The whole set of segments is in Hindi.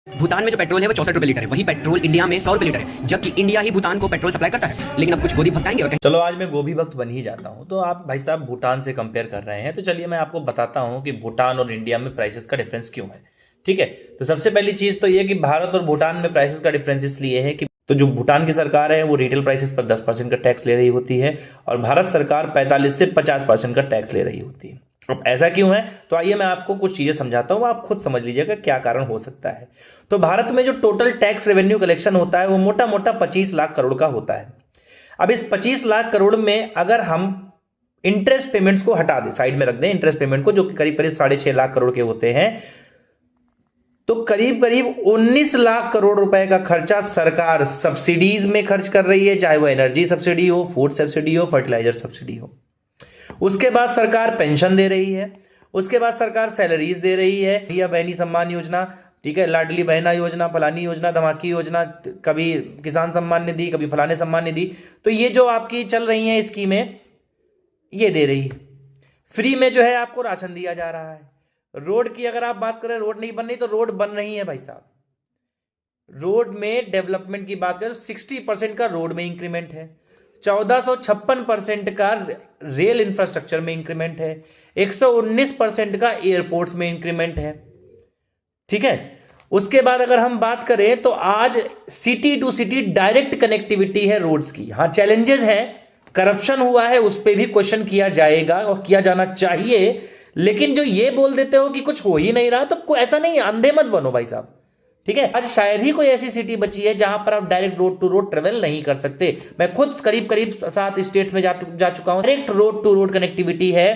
भूटान में जो पेट्रोल है वो 64 रुपए लीटर है, वही पेट्रोल इंडिया में 100 रुपए लीटर है, जबकि इंडिया ही भूटान को पेट्रोल सप्लाई करता है। लेकिन अब कुछ गोदी भक्ताएंगे और चलो आज मैं गोभी भक्त बन ही जाता हूँ। तो आप भाई साहब भूटान से कंपेयर कर रहे हैं, तो चलिए मैं आपको बताता हूँ कि भूटान और इंडिया में प्राइसेस का डिफरेंस क्यों है। ठीक है, तो सबसे पहली चीज तो ये कि भारत और भूटान में प्राइसेस का डिफरेंस इसलिए है कि तो जो भूटान की सरकार है वो रिटेल प्राइसेस पर 10% का टैक्स ले रही होती है और भारत सरकार 45 से 50% का टैक्स ले रही होती है। अब ऐसा क्यों है, तो आइए मैं आपको कुछ चीजें समझाता हूं, आप खुद समझ लीजिएगा क्या कारण हो सकता है। तो भारत में जो टोटल टैक्स रेवेन्यू कलेक्शन होता है वो मोटा मोटा 25 लाख करोड़ का होता है। अब इस 25 लाख करोड़ में अगर हम इंटरेस्ट पेमेंट्स को हटा दें, साइड में रख दें इंटरेस्ट पेमेंट को, जो कि करीब करीब 6.5 लाख करोड़ के होते हैं, तो करीब करीब 19 लाख करोड़ रुपए का खर्चा सरकार सब्सिडीज में खर्च कर रही है, चाहे वो एनर्जी सब्सिडी हो, फूड सब्सिडी हो, फर्टिलाइजर सब्सिडी हो। उसके बाद सरकार पेंशन दे रही है, उसके बाद सरकार सैलरीज दे रही है, भैया बहनी सम्मान योजना, ठीक है, लाडली बहना योजना, फलानी योजना, धमाकी योजना, कभी किसान सम्मान निधि, कभी फलाने सम्मान निधि। तो ये जो आपकी चल रही हैं स्कीमें, ये दे रही है। फ्री में जो है आपको राशन दिया जा रहा है। रोड की अगर आप बात करें, रोड नहीं बन रही, तो रोड बन रही है भाई साहब। रोड में डेवलपमेंट की बात करें तो 60% का रोड में इंक्रीमेंट है, 1456% का रेल इंफ्रास्ट्रक्चर में इंक्रीमेंट है, 119% का एयरपोर्ट्स में इंक्रीमेंट है। ठीक है, उसके बाद अगर हम बात करें तो आज city to city direct connectivity है रोड्स की। हाँ, चैलेंजेस है, करप्शन हुआ है, उस पर भी क्वेश्चन किया जाएगा और किया जाना चाहिए। लेकिन जो ये बोल देते हो कि कुछ हो ही नहीं रहा, तो ऐसा नहीं है, अंधे मत बनो भाई साहब। ठीक है, आज शायद ही कोई ऐसी सिटी बची है जहां पर आप direct road to road travel नहीं कर सकते। मैं खुद करीब करीब 7 स्टेट्स में जा चुका हूं। Direct road to road connectivity है,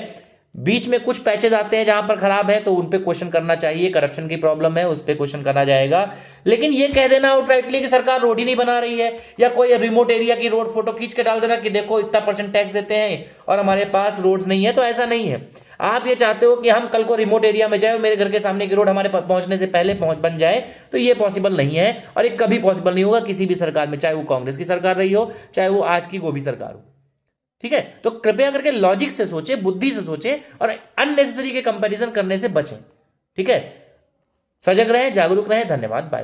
बीच में कुछ पैचेज आते हैं जहां पर खराब है, तो उन पे क्वेश्चन करना चाहिए। करप्शन की प्रॉब्लम है, उस पे क्वेश्चन करना जाएगा। लेकिन ये कह देना आउटराइटली कि सरकार रोड ही नहीं बना रही है, या कोई रिमोट एरिया की रोड फोटो खींच के डाल देना कि देखो इतना % टैक्स देते हैं और हमारे पास रोड्स नहीं है, तो ऐसा नहीं है। आप ये चाहते हो कि हम कल को रिमोट एरिया में जाए, मेरे घर के सामने की रोड हमारे पहुंचने से पहले बन जाए, तो ये पॉसिबल नहीं है और ये कभी पॉसिबल नहीं होगा किसी भी सरकार में, चाहे वो कांग्रेस की सरकार रही हो, चाहे वो आज की गोभी सरकार हो। ठीक है, तो कृपया करके लॉजिक से सोचे, बुद्धि से सोचे और अननेसेसरी के कंपैरिजन करने से बचें। ठीक है, सजग रहें, जागरूक रहें। धन्यवाद, बाय।